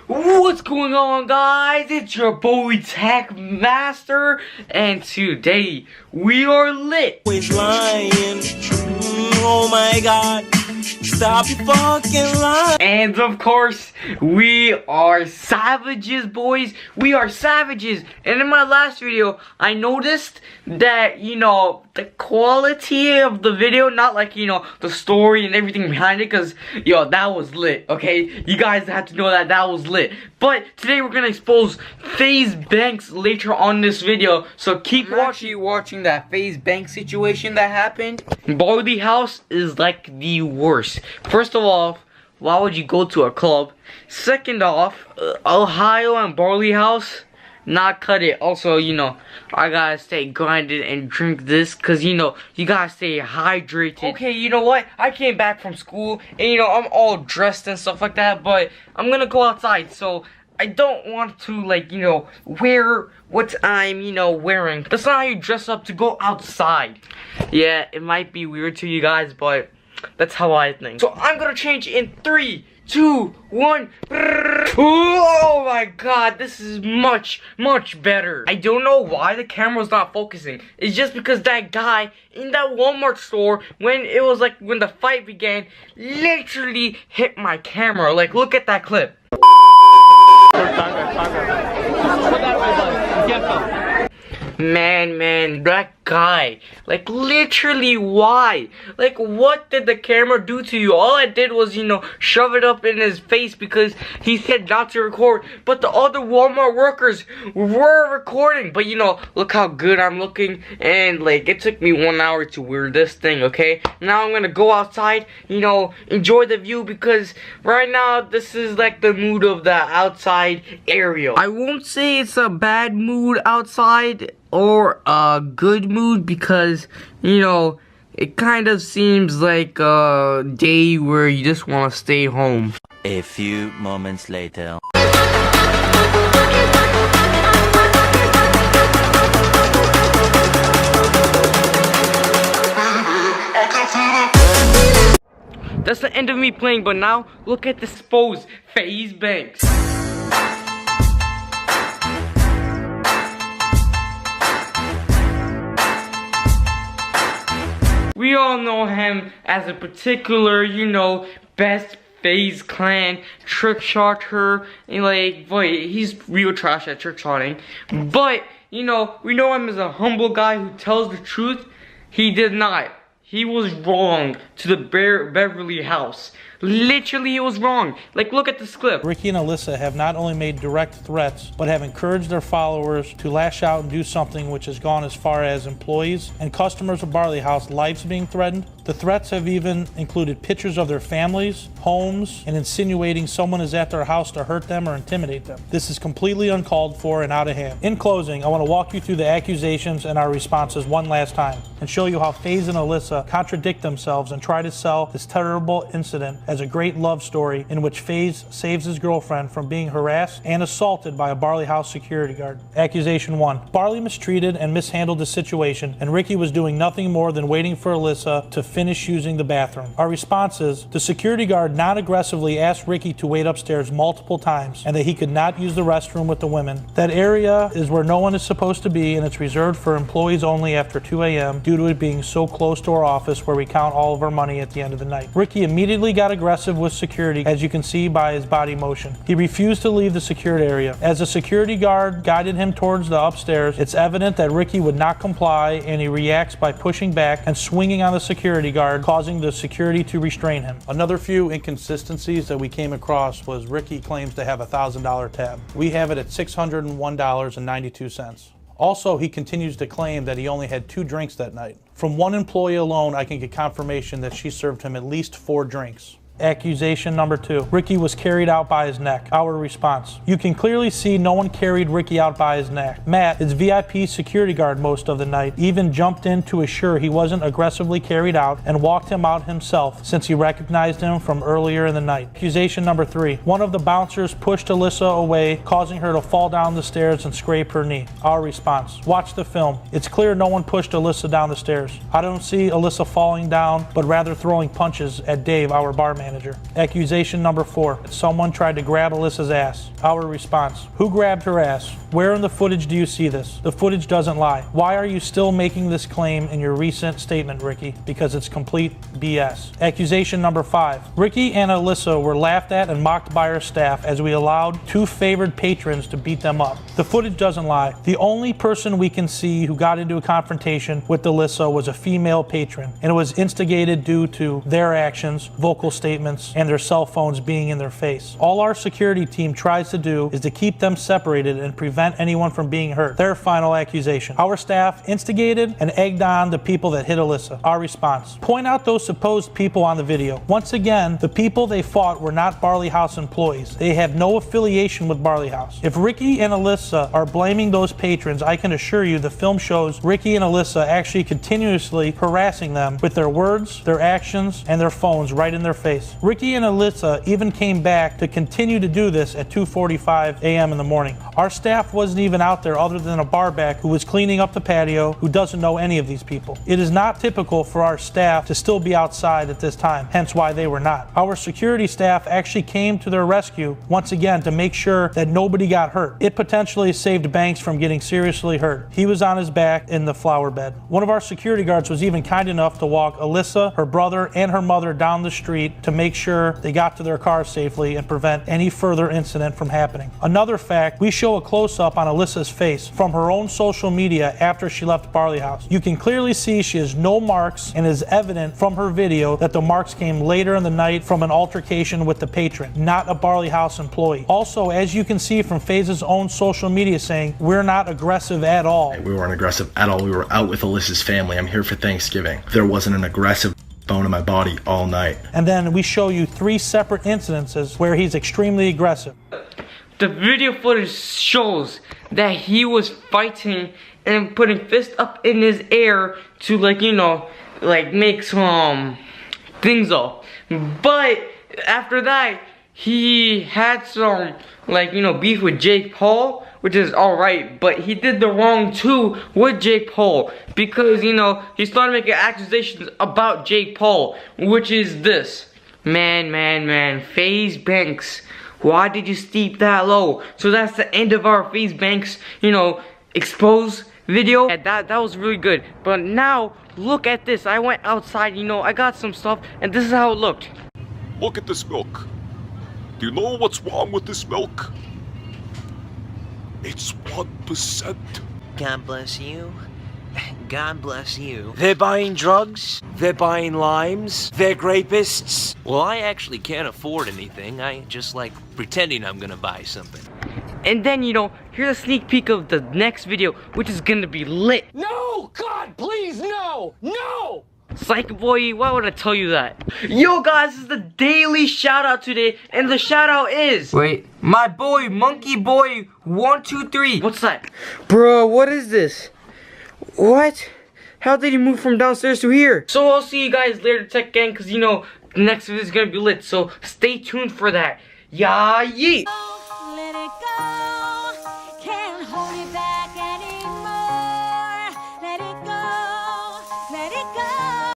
What's going on, guys? It's your boy Tech Master, and today we are lit. Always lying. Oh my god. Stop your fucking lying. And of course, we are savages, boys. We are savages. And in my last video, I noticed that, the quality of the video, not like, the story and everything behind it, because, that was lit, okay? You guys have to know that was lit. But today we're gonna expose FaZe Banks later on this video, so keep watching that FaZe Banks situation that happened. Barley House is like the worst. First of all, why would you go to a club? Second off, Ohio and Barley House, not cut it. Also, I gotta stay grinded and drink this, cause you gotta stay hydrated. Okay, you know what? I came back from school and I'm all dressed and stuff like that, but I'm gonna go outside, so I don't want to wear what I'm wearing. That's not how you dress up to go outside. Yeah, it might be weird to you guys, but that's how I think. So I'm gonna change in 3, 2, 1. Oh my god, this is much better. I don't know why the camera's not focusing. It's just because that guy in that Walmart store, when the fight began, literally hit my camera. Like, look at that clip. Man, that guy, like, literally, why? Like, what did the camera do to you? All I did was, shove it up in his face because he said not to record, but the other Walmart workers were recording. But, look how good I'm looking, and, like, it took me 1 hour to wear this thing, okay? Now I'm gonna go outside, enjoy the view, because right now, this is, like, the mood of the outside area. I won't say it's a bad mood outside, or a good mood, because it kind of seems like a day where you just want to stay home. A few moments later. That's the end of me playing, but now look at this pose, FaZe Banks. We all know him as a particular, best FaZe clan trick shotter, and boy, he's real trash at trick shotting. But, we know him as a humble guy who tells the truth. He did not. He was wrong to the Beverly house. Literally, he was wrong. Like, look at this clip. Ricky and Alyssa have not only made direct threats, but have encouraged their followers to lash out and do something which has gone as far as employees and customers of Barley House lives being threatened. The threats have even included pictures of their families, homes, and insinuating someone is at their house to hurt them or intimidate them. This is completely uncalled for and out of hand. In closing, I want to walk you through the accusations and our responses one last time and show you how FaZe and Alyssa contradict themselves and try to sell this terrible incident as a great love story in which FaZe saves his girlfriend from being harassed and assaulted by a Barley House security guard. Accusation 1. Barley mistreated and mishandled the situation, and Ricky was doing nothing more than waiting for Alyssa to finish using the bathroom. Our response is, the security guard non-aggressively asked Ricky to wait upstairs multiple times and that he could not use the restroom with the women. That area is where no one is supposed to be, and it's reserved for employees only after 2 a.m. due to it being so close to our office where we count all of our money at the end of the night. Ricky immediately got aggressive with security, as you can see by his body motion. He refused to leave the secured area. As the security guard guided him towards the upstairs, it's evident that Ricky would not comply, and he reacts by pushing back and swinging on the security guard, causing the security to restrain him. Another few inconsistencies that we came across was Ricky claims to have a $1,000 tab. We have it at $601.92. Also, he continues to claim that he only had 2 drinks that night. From one employee alone, I can get confirmation that she served him at least 4 drinks. Accusation number 2. Ricky was carried out by his neck. Our response. You can clearly see no one carried Ricky out by his neck. Matt, his VIP security guard most of the night, even jumped in to assure he wasn't aggressively carried out and walked him out himself since he recognized him from earlier in the night. Accusation number 3. One of the bouncers pushed Alyssa away, causing her to fall down the stairs and scrape her knee. Our response. Watch the film. It's clear no one pushed Alyssa down the stairs. I don't see Alyssa falling down, but rather throwing punches at Dave, our barman. manager. Accusation number 4. Someone tried to grab Alyssa's ass. Our response. Who grabbed her ass? Where in the footage do you see this? The footage doesn't lie. Why are you still making this claim in your recent statement, Ricky? Because it's complete BS. Accusation number 5. Ricky and Alyssa were laughed at and mocked by our staff as we allowed 2 favored patrons to beat them up. The footage doesn't lie. The only person we can see who got into a confrontation with Alyssa was a female patron, and it was instigated due to their actions, vocal statements, and their cell phones being in their face. All our security team tries to do is to keep them separated and prevent anyone from being hurt. Their final accusation. Our staff instigated and egged on the people that hit Alyssa. Our response. Point out those supposed people on the video. Once again, the people they fought were not Barley House employees. They have no affiliation with Barley House. If Ricky and Alyssa are blaming those patrons, I can assure you the film shows Ricky and Alyssa actually continuously harassing them with their words, their actions, and their phones right in their face. Ricky and Alyssa even came back to continue to do this at 2:45 a.m. in the morning. Our staff wasn't even out there other than a barback who was cleaning up the patio who doesn't know any of these people. It is not typical for our staff to still be outside at this time, hence why they were not. Our security staff actually came to their rescue once again to make sure that nobody got hurt. It potentially saved Banks from getting seriously hurt. He was on his back in the flower bed. One of our security guards was even kind enough to walk Alyssa, her brother, and her mother down the street to make sure they got to their cars safely and prevent any further incident from happening. Another fact, we show a close-up on Alyssa's face from her own social media after she left Barley House. You can clearly see she has no marks, and it is evident from her video that the marks came later in the night from an altercation with the patron, not a Barley House employee. Also, as you can see from FAZE's own social media saying, we're not aggressive at all. We weren't aggressive at all. We were out with Alyssa's family. I'm here for Thanksgiving. There wasn't an aggressive bone in my body all night. And then we show you 3 separate incidences where he's extremely aggressive. The video footage shows that he was fighting and putting fists up in his air to, like, you know, like make some things up. But after that, he had some, like, you know, beef with Jake Paul, which is alright, but he did the wrong too with Jake Paul, because, you know, he started making accusations about Jake Paul, which is this. Man, FaZe Banks, why did you steep that low? So that's the end of our FaZe Banks, you know, expose video. And that was really good. But now, look at this. I went outside, you know, I got some stuff, and this is how it looked. Look at this milk. Do you know what's wrong with this milk? It's 1%. God bless you. God bless you. They're buying drugs. They're buying limes. They're grapists. Well, I actually can't afford anything. I just like pretending I'm gonna buy something. And then, you know, here's a sneak peek of the next video, which is gonna be lit. No! God, please, no! No! Psych boy, why would I tell you that? Yo guys, this is the daily shout out today, and the shout out is, wait, my boy, Monkey Boy 123. What's that? Bro, what is this? What? How did he move from downstairs to here? So I'll see you guys later, Tech Gang, because, you know, the next video is gonna be lit, so stay tuned for that. Yeah, yeet.